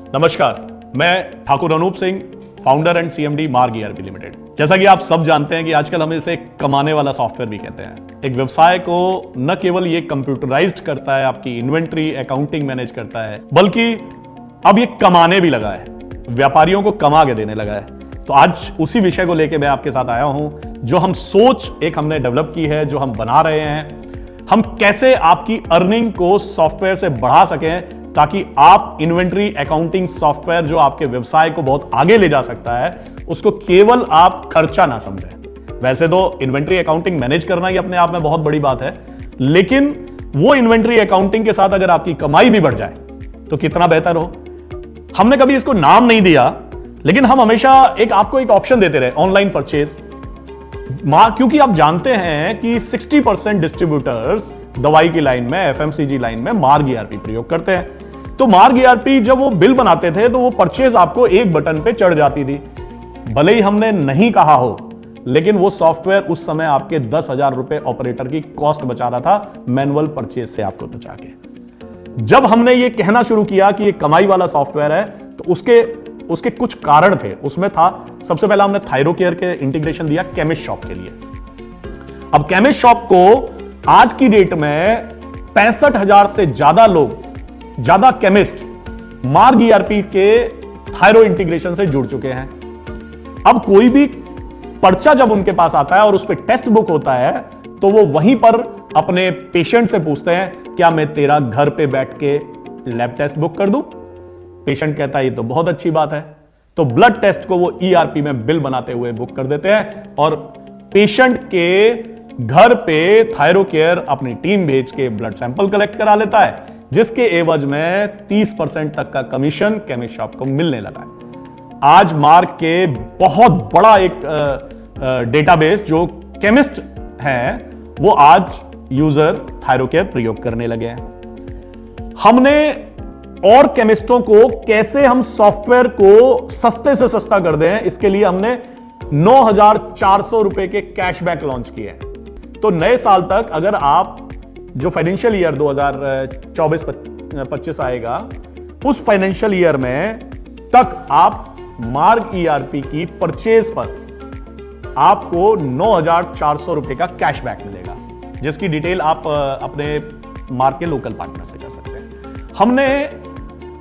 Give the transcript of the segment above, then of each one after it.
नमस्कार, मैं Thakur Anup Singh, founder and CMD Marg ERP limited. जैसा कि आप सब जानते हैं कि आजकल हम इसे कमाने वाला सॉफ्टवेयर भी कहते हैं। एक व्यवसाय को न केवल ये कंप्यूटराइज्ड करता है, आपकी इन्वेंट्री अकाउंटिंग मैनेज करता है, बल्कि अब ये कमाने भी लगा है, व्यापारियों को कमा के देने लगा है। तो आज उसी विषय को लेकर मैं आपके साथ आया हूं, जो हम सोच एक हमने डेवलप की है, जो हम बना रहे हैं। हम कैसे आपकी अर्निंग को सॉफ्टवेयर से बढ़ा सकें ताकि आप इन्वेंट्री अकाउंटिंग सॉफ्टवेयर जो आपके व्यवसाय को बहुत आगे ले जा सकता है, उसको केवल आप खर्चा ना समझें। वैसे तो इन्वेंट्री अकाउंटिंग मैनेज करना ही अपने आप में बहुत बड़ी बात है, लेकिन वो इन्वेंट्री अकाउंटिंग के साथ अगर आपकी कमाई भी बढ़ जाए तो कितना बेहतर हो। हमने कभी इसको नाम नहीं दिया, लेकिन हम हमेशा आपको एक ऑप्शन देते रहे, ऑनलाइन परचेज। क्योंकि आप जानते हैं कि 60% डिस्ट्रीब्यूटर्स दवाई की लाइन में, एफएमसीजी लाइन में मार्ग ईआरपी प्रयोग करते हैं। तो मार्ग ईआरपी जब वो बिल बनाते थे तो वो परचेज आपको एक बटन पे चढ़ जाती थी। भले ही हमने नहीं कहा हो, लेकिन वो सॉफ्टवेयर उस समय आपके 10,000 रुपए ऑपरेटर की कॉस्ट बचा रहा था, मैनुअल परचेज से आपको बचा के। जब हमने ये कहना शुरू किया कि ये कमाई वाला सॉफ्टवेयर है, तो उसके कुछ कारण थे। उसमें था, सबसे पहला हमने थायरोकेयर के इंटीग्रेशन दिया केमिस्ट शॉप के लिए। अब केमिस्ट शॉप को आज की डेट में 65,000 से ज्यादा केमिस्ट मार्ग ईआरपी के थायरो इंटीग्रेशन से जुड़ चुके हैं। अब कोई भी पर्चा जब उनके पास आता है और उस पर टेस्ट बुक होता है, तो वो वहीं पर अपने पेशेंट से पूछते हैं, क्या मैं तेरा घर पे बैठ के लैब टेस्ट बुक कर दूं? पेशेंट कहता है ये तो बहुत अच्छी बात है। तो ब्लड टेस्ट को वो ईआरपी में बिल बनाते हुए बुक कर देते हैं और पेशेंट के घर पे थायरोकेयर अपनी टीम भेज के ब्लड सैंपल कलेक्ट करा लेता है, जिसके एवज में 30% तक का कमीशन केमिस्ट शॉप को मिलने लगा है। आज मार्ग के बहुत बड़ा एक डेटाबेस जो केमिस्ट हैं, वो आज यूजर थायरोकेयर प्रयोग करने लगे हैं। हमने और केमिस्टों को कैसे हम सॉफ्टवेयर को सस्ते से सस्ता कर दें, इसके लिए हमने 9,400 रुपए के कैशबैक लॉन्च किए हैं। तो नए साल तक अगर आप जो फाइनेंशियल ईयर 2024-25 आएगा, उस फाइनेंशियल ईयर में तक आप मार्ग ईआरपी की परचेज पर आपको 9,400 रुपए का कैशबैक मिलेगा, जिसकी डिटेल आप अपने मार्ग के लोकल पार्टनर से कर सकते हैं। हमने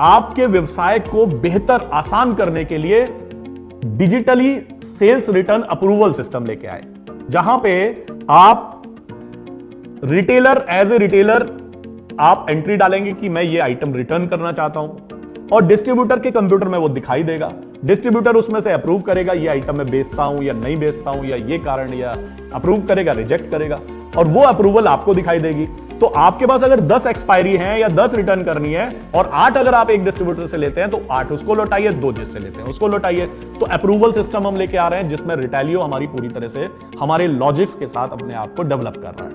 आपके व्यवसाय को बेहतर आसान करने के लिए digitally sales return approval system लेके आए, जहां पे आप एज ए रिटेलर आप एंट्री डालेंगे कि मैं ये आइटम रिटर्न करना चाहता हूं, और डिस्ट्रीब्यूटर के कंप्यूटर में वो दिखाई देगा। डिस्ट्रीब्यूटर उसमें से अप्रूव करेगा, ये आइटम मैं बेचता हूं या नहीं बेचता हूं, या ये कारण, या अप्रूव करेगा, रिजेक्ट करेगा, और वो अप्रूवल आपको दिखाई देगी। तो आपके पास अगर 10 एक्सपायरी है या 10 रिटर्न करनी है, और 8 अगर आप एक डिस्ट्रीब्यूटर से लेते हैं तो 8 उसको लौटाइए, 2 जिससे लेते हैं उसको लौटाइए। तो अप्रूवल सिस्टम हम लेके आ रहे हैं, जिसमें रिटेलियो हमारी पूरी तरह से हमारे लॉजिक्स के साथ अपने आप को डेवलप कर रहा है।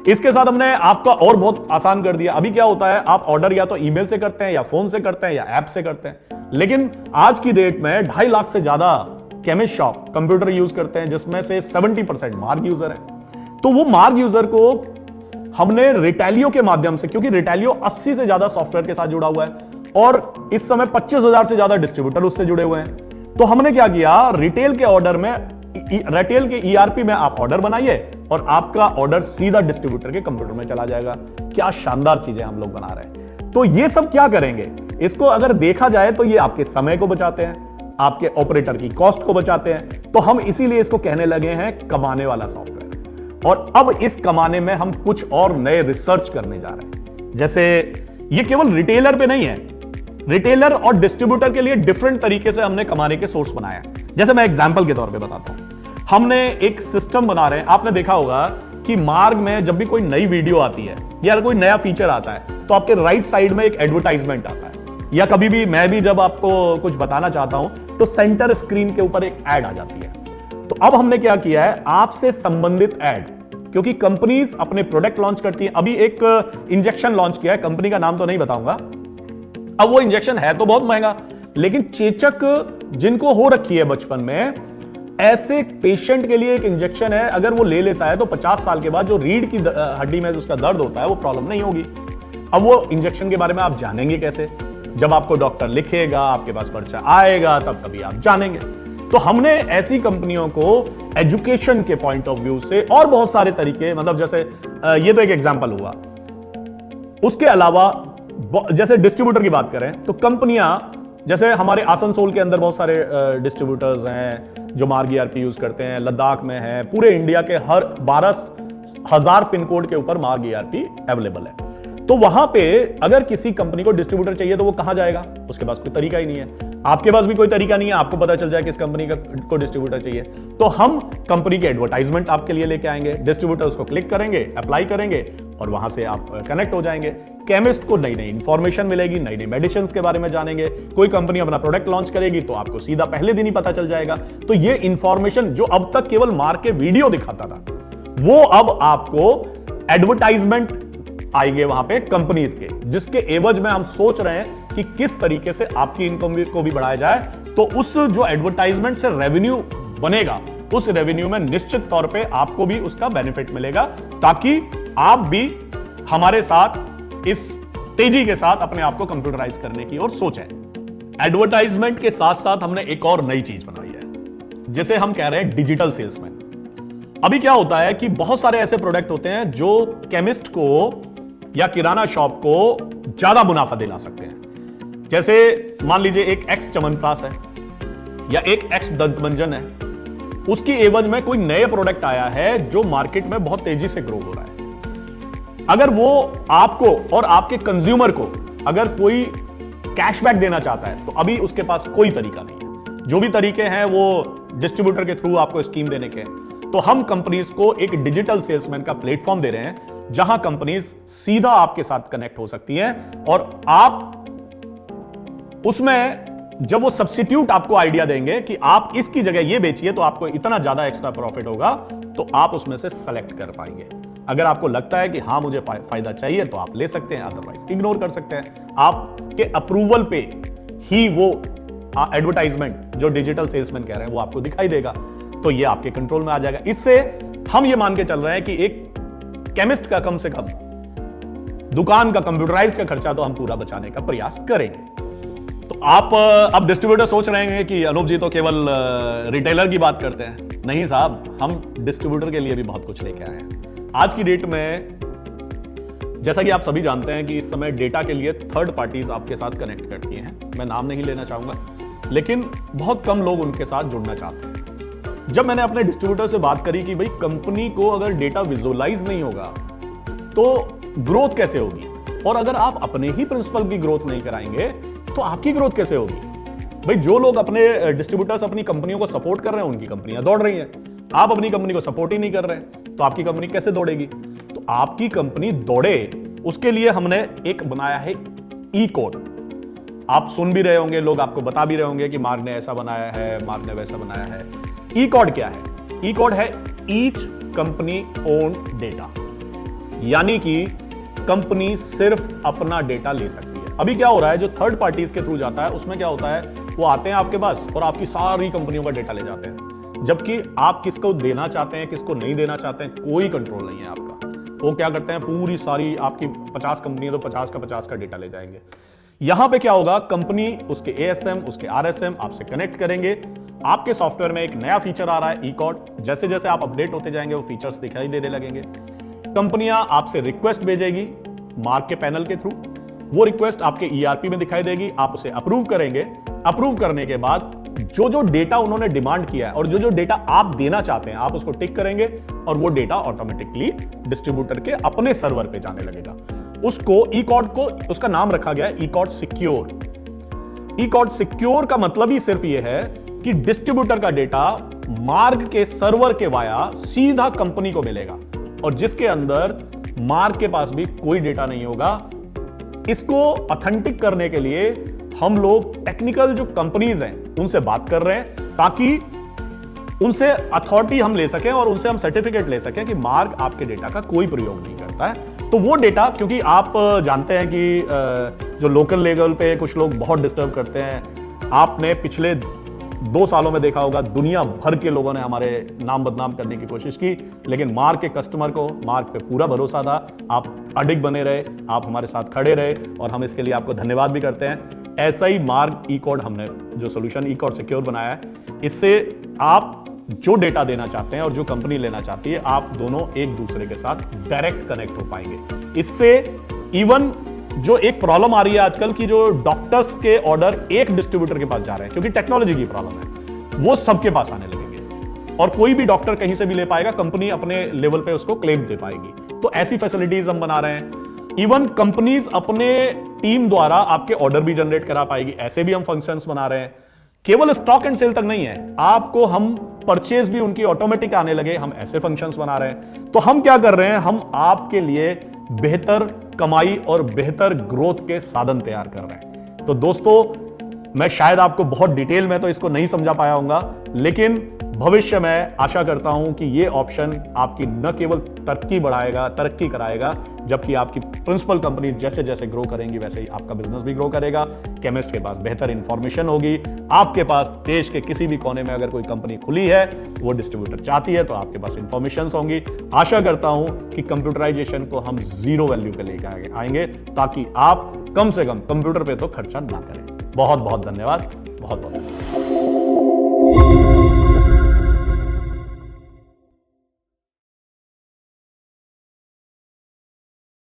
इसके साथ हमने आपका और बहुत आसान कर दिया। अभी क्या होता है, आप ऑर्डर या तो ईमेल से करते हैं, या फोन से करते हैं, या ऐप से करते हैं, लेकिन आज की डेट में 2.5 लाख से ज्यादा केमिस्ट शॉप कंप्यूटर यूज करते हैं, जिसमें से 70% मार्ग यूजर है। तो वो मार्ग यूजर को हमने रिटेलियो के माध्यम से, क्योंकि रिटेलियो 80 से ज्यादा सॉफ्टवेयर के साथ जुड़ा हुआ है और इस समय 25,000 से ज्यादा डिस्ट्रीब्यूटर उससे जुड़े हुए हैं, तो हमने क्या किया, रिटेल के ऑर्डर में, रिटेल के ईआरपी में आप ऑर्डर बनाइए और आपका ऑर्डर सीधा डिस्ट्रीब्यूटर के कंप्यूटर में चला जाएगा। क्या शानदार चीजें हम लोग बना रहे हैं। तो ये सब क्या करेंगे, इसको अगर देखा जाए तो ये आपके समय को बचाते हैं, आपके ऑपरेटर की कॉस्ट को बचाते हैं। तो हम इसीलिए इसको कहने लगे हैं कमाने वाला सॉफ्टवेयर। और अब इस कमाने में हम कुछ और नए रिसर्च करने जा रहे हैं। जैसे ये केवल रिटेलर पे नहीं है, रिटेलर और डिस्ट्रीब्यूटर के लिए डिफरेंट तरीके से हमने कमाने के सोर्स बनाया है। जैसे मैं एग्जांपल के तौर पे बताता हूं, हमने एक सिस्टम बना रहे हैं। आपने देखा होगा कि मार्ग में जब भी कोई नई वीडियो आती है या कोई नया फीचर आता है, तो आपके राइट साइड में एक एडवर्टाइजमेंट आता है, या कभी भी मैं भी जब आपको कुछ बताना चाहता हूं तो सेंटर स्क्रीन के ऊपर एक ऐड आ जाती है। तो अब हमने क्या किया है, आपसे संबंधित ऐड, क्योंकि कंपनीज अपने प्रोडक्ट लॉन्च करती हैं। अभी एक इंजेक्शन लॉन्च किया है, कंपनी का नाम तो नहीं बताऊंगा। अब वो इंजेक्शन है तो बहुत महंगा, लेकिन चेचक जिनको हो रखी है बचपन में, ऐसे पेशेंट के लिए एक इंजेक्शन है, अगर वो ले लेता है तो 50 साल के बाद जो रीढ़ की हड्डी में उसका दर्द होता है वो प्रॉब्लम नहीं होगी। अब वो इंजेक्शन के बारे में आप जानेंगे कैसे? जब आपको डॉक्टर लिखेगा, आपके पास पर्चा आएगा, तब कभी आप जानेंगे। तो हमने ऐसी कंपनियों को एजुकेशन के पॉइंट ऑफ व्यू से और बहुत सारे तरीके, मतलब जैसे ये तो एक एग्जांपल हुआ, उसके अलावा जैसे डिस्ट्रीब्यूटर की बात करें तो कंपनियां, जैसे हमारे आसनसोल के अंदर बहुत सारे डिस्ट्रीब्यूटर्स हैं जो मार्ग ईआरपी यूज करते हैं, लद्दाख में है, पूरे इंडिया के हर 12,000 पिन कोड के ऊपर मार्ग ईआरपी अवेलेबल है। तो वहां पे अगर किसी कंपनी को डिस्ट्रीब्यूटर चाहिए तो वो कहां जाएगा? उसके पास कोई तरीका ही नहीं है, आपके पास भी कोई तरीका नहीं है, आपको पता चल जाए किस कंपनी को डिस्ट्रीब्यूटर चाहिए। तो हम कंपनी के एडवर्टाइजमेंट आपके लिए लेके आएंगे, डिस्ट्रीब्यूटर उसको क्लिक करेंगे, अप्लाई करेंगे और वहां से आप कनेक्ट हो जाएंगे। केमिस्ट को नई नई इंफॉर्मेशन मिलेगी, नई नई मेडिसिन के बारे में जानेंगे, कोई कंपनी अपना प्रोडक्ट लॉन्च करेगी तो आपको सीधा पहले दिन ही पता चल जाएगा। तो ये इंफॉर्मेशन जो अब तक केवल मार्क के वीडियो दिखाता था, वो अब आपको एडवर्टाइजमेंट आएंगे वहां पे कंपनीज के, जिसके एवज में हम सोच रहे हैं कि किस तरीके से आपकी इनकम को भी बढ़ाया जाए। तो उस जो एडवर्टाइजमेंट से रेवेन्यू बनेगा, उस रेवेन्यू में निश्चित तौर पे आपको भी उसका बेनिफिट मिलेगा, ताकि आप भी हमारे साथ इस तेजी के साथ अपने आप को कंप्यूटराइज करने की ओर सोचें। एडवर्टाइजमेंट के साथ साथ हमने एक और नई चीज बनाई है, जिसे हम कह रहे हैं डिजिटल सेल्समैन। अभी क्या होता है कि बहुत सारे ऐसे प्रोडक्ट होते हैं जो केमिस्ट को या किराना शॉप को ज्यादा मुनाफा दिला सकते हैं। जैसे मान लीजिए एक एक्स च्यवनप्राश है या एक एक्स दंतमंजन है, उसकी एवज में कोई नए प्रोडक्ट आया है जो मार्केट में बहुत तेजी से ग्रो हो रहा है। अगर वो आपको और आपके कंज्यूमर को अगर कोई कैशबैक देना चाहता है तो अभी उसके पास कोई तरीका नहीं है। जो भी तरीके हैं वो डिस्ट्रीब्यूटर के थ्रू आपको स्कीम देने के। तो हम कंपनीज को एक डिजिटल सेल्समैन का प्लेटफॉर्म दे रहे हैं, जहां कंपनीज सीधा आपके साथ कनेक्ट हो सकती हैं और आप उसमें जब वो सब्स्टिट्यूट आपको आइडिया देंगे कि आप इसकी जगह ये बेचिए तो आपको इतना ज्यादा एक्स्ट्रा प्रॉफिट होगा, तो आप उसमें से सेलेक्ट कर पाएंगे। अगर आपको लगता है कि हाँ मुझे फायदा चाहिए तो आप ले सकते हैं, अदरवाइज इग्नोर कर सकते हैं। आपके अप्रूवल पे ही वो एडवर्टाइजमेंट जो डिजिटल सेल्समैन कह रहे हैं वो आपको दिखाई देगा, तो ये आपके कंट्रोल में आ जाएगा। इससे हम ये मान के चल रहे हैं कि एक केमिस्ट का कम से कम दुकान का कंप्यूटराइज का खर्चा तो हम पूरा बचाने का प्रयास करेंगे। तो आप अब डिस्ट्रीब्यूटर सोच रहे हैं कि अनूप जी तो केवल रिटेलर की बात करते हैं। नहीं साहब, हम डिस्ट्रीब्यूटर के लिए भी बहुत कुछ लेके आए हैं। आज की डेट में जैसा कि आप सभी जानते हैं कि इस समय डेटा के लिए थर्ड पार्टीज आपके साथ कनेक्ट करती हैं। मैं नाम नहीं लेना चाहूंगा, लेकिन बहुत कम लोग उनके साथ जुड़ना चाहते हैं। जब मैंने अपने डिस्ट्रीब्यूटर से बात करी कि भाई कंपनी को अगर डेटा विजुअलाइज नहीं होगा तो ग्रोथ कैसे होगी, और अगर आप अपने ही प्रिंसिपल की ग्रोथ नहीं कराएंगे तो आपकी ग्रोथ कैसे होगी? भाई जो लोग अपने डिस्ट्रीब्यूटर्स अपनी कंपनियों को सपोर्ट कर रहे हैं उनकी कंपनियां दौड़ रही हैं, आप अपनी कंपनी को सपोर्ट ही नहीं कर रहे हैं तो आपकी कंपनी कैसे दौड़ेगी? तो आपकी कंपनी दौड़े उसके लिए हमने एक बनाया है ई कोड। आप सुन भी रहे होंगे, लोग आपको बता भी रहे होंगे कि मार्ग ने ऐसा बनाया है, मार्ग ने वैसा बनाया है। ई कोड क्या है? ई कोड है ईच कंपनी ओन डेटा, यानी कि कंपनी सिर्फ अपना डेटा ले सकती है। अभी क्या हो रहा है, जो थर्ड पार्टीज के थ्रू जाता है उसमें क्या होता है, वो आते हैं आपके पास और आपकी सारी कंपनियों का डेटा ले जाते हैं, जबकि आप किसको देना चाहते हैं किसको नहीं देना चाहते हैं कोई कंट्रोल नहीं है आपका। वो क्या करते हैं, पूरी सारी आपकी 50 कंपनी है तो 50 का डेटा ले जाएंगे। यहां पे क्या होगा, कंपनी उसके एएसएम उसके आरएसएम आपसे कनेक्ट करेंगे। आपके सॉफ्टवेयर में एक नया फीचर आ रहा है ई कोड, जैसे जैसे आप अपडेट होते जाएंगे वो फीचर्स दिखाई देने लगेंगे। कंपनियां आपसे रिक्वेस्ट भेजेगी मार्क के पैनल के थ्रू, वो रिक्वेस्ट आपके ईआरपी में दिखाई देगी, आप उसे अप्रूव करेंगे। अप्रूव करने के बाद जो जो डेटा उन्होंने डिमांड किया है और जो जो डेटा आप देना चाहते हैं आप उसको टिक करेंगे और वो डेटा ऑटोमेटिकली डिस्ट्रीब्यूटर के अपने सर्वर पे जाने लगेगा। उसको ई कोड को उसका नाम रखा गया है ई कोड सिक्योर। ई कोड सिक्योर का मतलब ही सिर्फ ये है कि डिस्ट्रीब्यूटर का डेटा मार्ग के सर्वर के वाया सीधा कंपनी को मिलेगा और जिसके अंदर मार्ग के पास भी कोई डेटा नहीं होगा। इसको ऑथेंटिक करने के लिए हम लोग टेक्निकल जो कंपनीज हैं उनसे बात कर रहे हैं ताकि उनसे अथॉरिटी हम ले सकें और उनसे हम सर्टिफिकेट ले सकें कि मार्ग आपके डेटा का कोई प्रयोग नहीं करता है। तो वो डेटा, क्योंकि आप जानते हैं कि जो लोकल लेवल पे कुछ लोग बहुत डिस्टर्ब करते हैं, आपने पिछले 2 सालों में देखा होगा दुनिया भर के लोगों ने हमारे नाम बदनाम करने की कोशिश की, लेकिन मार्ग के कस्टमर को मार्ग पे पूरा भरोसा था। आप अडिग बने रहे, आप हमारे साथ खड़े रहे और हम इसके लिए आपको धन्यवाद भी करते हैं। ऐसा ही मार्ग ई कोड हमने जो सोल्यूशन ई कोड सिक्योर बनाया है, इससे आप जो डेटा देना चाहते हैं और जो कंपनी लेना चाहती है, आप दोनों एक दूसरे के साथ डायरेक्ट कनेक्ट हो पाएंगे। इससे इवन जो एक प्रॉब्लम आ रही है आजकल की, जो डॉक्टर्स के ऑर्डर एक डिस्ट्रीब्यूटर के पास जा रहे हैं क्योंकि टेक्नोलॉजी की प्रॉब्लम है, वो सबके पास आने लगेंगे और कोई भी डॉक्टर कहीं से भी ले पाएगा, कंपनी अपने लेवल पे उसको क्लेम दे पाएगी। तो ऐसी फैसिलिटीज हम बना रहे हैं। इवन कंपनीज अपने टीम द्वारा आपके ऑर्डर भी जनरेट करा पाएगी, ऐसे भी हम फंक्शंस बना रहे हैं। केवल स्टॉक एंड सेल तक नहीं है, आपको हम परचेज भी उनकी ऑटोमेटिक आने लगे, हम ऐसे फंक्शंस बना रहे हैं। तो हम क्या कर रहे हैं, हम आपके लिए बेहतर कमाई और बेहतर ग्रोथ के साधन तैयार कर रहे हैं। तो दोस्तों, मैं शायद आपको बहुत डिटेल में तो इसको नहीं समझा पाया होगा, लेकिन भविष्य में आशा करता हूं कि ये ऑप्शन आपकी न केवल तरक्की कराएगा, जबकि आपकी प्रिंसिपल कंपनी जैसे जैसे ग्रो करेंगी वैसे ही आपका बिजनेस भी ग्रो करेगा। केमिस्ट के पास बेहतर इंफॉर्मेशन होगी, आपके पास देश के किसी भी कोने में अगर कोई कंपनी खुली है, वो डिस्ट्रीब्यूटर चाहती है, तो आपके पास इंफॉर्मेशन होंगी। आशा करता हूं कि कंप्यूटराइजेशन को हम जीरो वैल्यू पे लेकर आएंगे, ताकि आप कम से कम कंप्यूटर पे तो खर्चा ना करें। बहुत बहुत धन्यवाद, बहुत बहुत धन्यवाद।